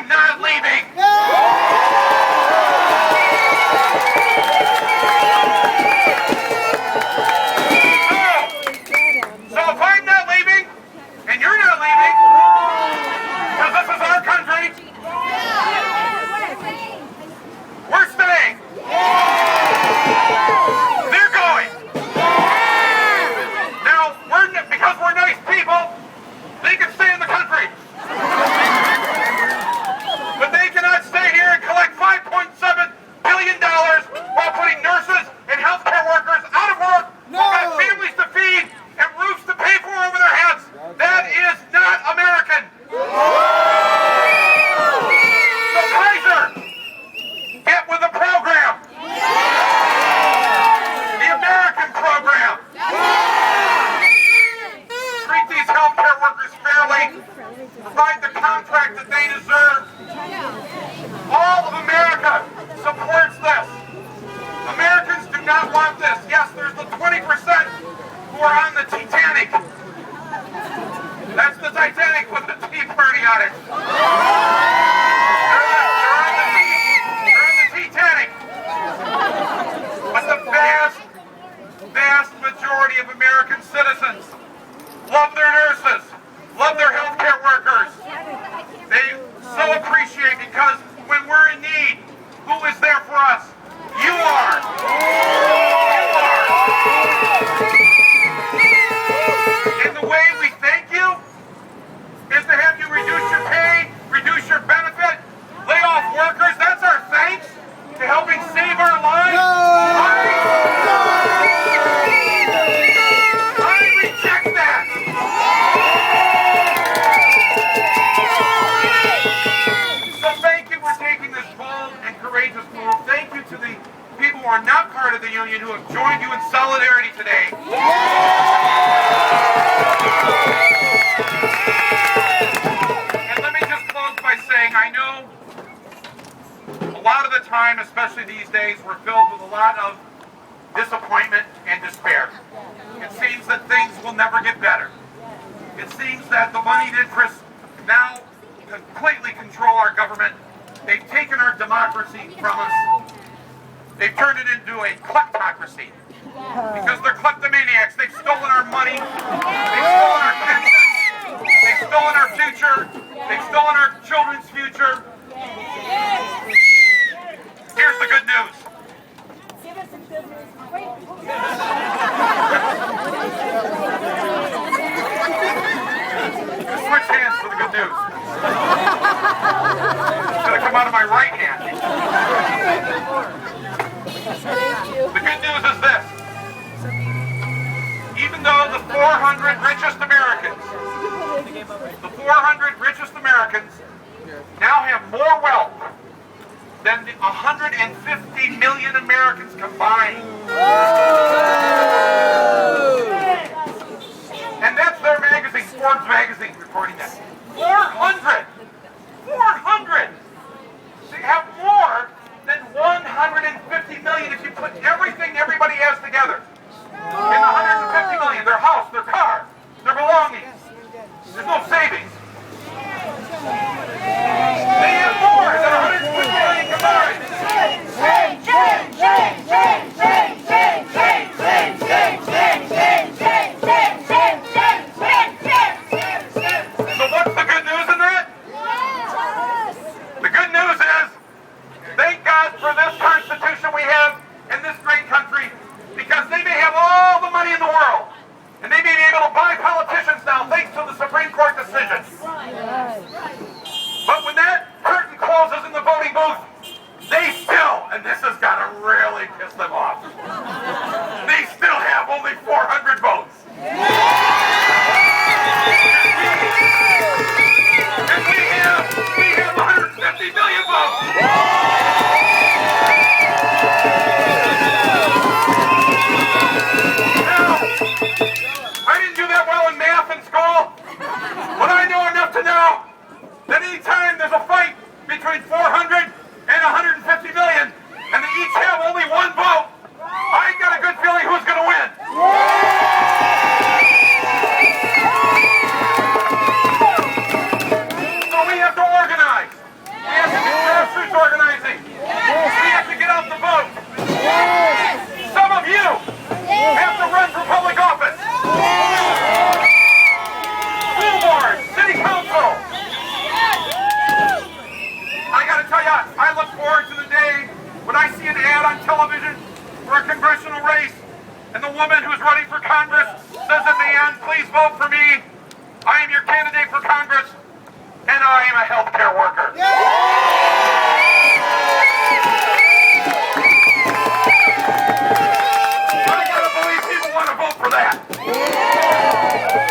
I'm not leaving. So if I'm not leaving, and you're not leaving, because this is our country, we're staying. They're going. Now, because we're nice people, they can stay in the country. But they cannot stay here and collect $5.7 billion while putting nurses and healthcare workers out of work, who've got families to feed and roofs to pay for over their heads. That is not American. So Kaiser, get with the program. The American program. Treat these healthcare workers fairly. Provide the contract that they deserve. All of America supports this. Americans do not want this. Yes, there's the 20% who are on the Titanic. That's the Titanic with the Tea Party on it. They're on the Titanic. But the vast majority of American citizens love their nurses, love their healthcare workers. They so appreciate, because when we're in need, who is there for us? You are. You are. And the way we thank you is to have you reduce your pay, reduce your benefit, lay off workers. That's our thanks to helping save our lives. I reject that. So thank you for taking this bold and courageous move. Thank you to the people who are not part of the union who have joined you in solidarity today. And let me just close by saying, I know a lot of the time, especially these days, we're filled with a lot of disappointment and despair. It seems that things will never get better. It seems that the moneyed interests now completely control our government. They've taken our democracy from us. They've turned it into a kleptocracy. Because they're kleptomaniacs. They've stolen our money. They've stolen our pensions. They've stolen our future. They've stolen our children's future. Here's the good news. Give us some good news. Wait. Switch hands for the good news. It's going to come out of my right hand. The good news is this. Even though the 400 richest Americans now have more wealth than the 150 million Americans combined. And that's their magazine, Forbes magazine, reporting that. 400! They have more than 150 million if you put everything everybody has together. In the 150 million, their house, their car, their belongings. There's no savings. They have more than 150 million combined. So what's the good news in that? when I see an ad on television for a congressional race, and the woman who's running for Congress says at the end, please vote for me. I am your candidate for Congress, and I am a healthcare worker. I gotta believe people want to vote for that.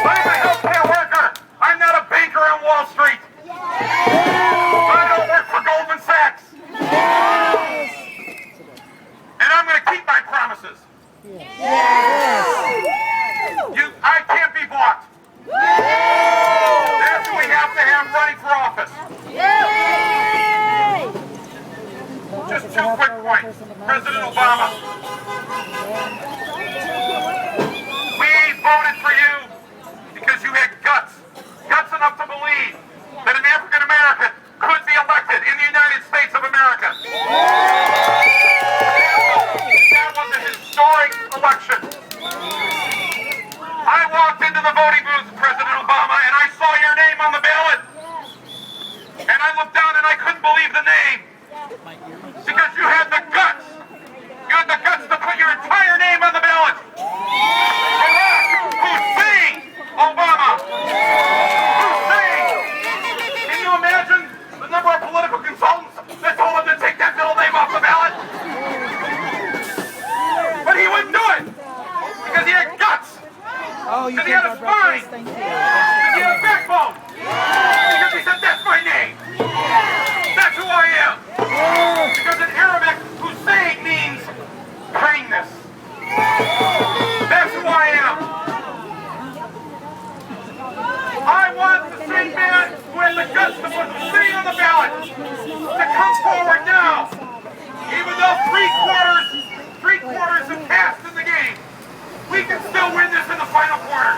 I'm a healthcare worker. I'm not a banker on Wall Street. I don't work for Goldman Sachs. And I'm going to keep my promises. I can't be bought. That's what we have to have running for office. Just two quick points. President Obama, we voted for you because you had guts enough to believe that an African American could be elected in the United States of America. That was a historic election. I walked into the voting booth, President Obama, and I saw your name on the ballot. And I looked down and I couldn't believe the name. Because you had the guts. You had the guts to put your entire name on the ballot. Barack Hussein Obama. Hussein. Can you imagine the number of political consultants that told him to take that middle name off the ballot? But he wouldn't do it. Because he had guts. Because he had a spine. Because he had a backbone. Because he said, that's my name. That's who I am. Because in Arabic, Hussein means kindness. That's who I am. I want the same man who had the guts to put Hussein on the ballot to come forward now. Even though three quarters have passed in the game, we can still win this in the final quarter.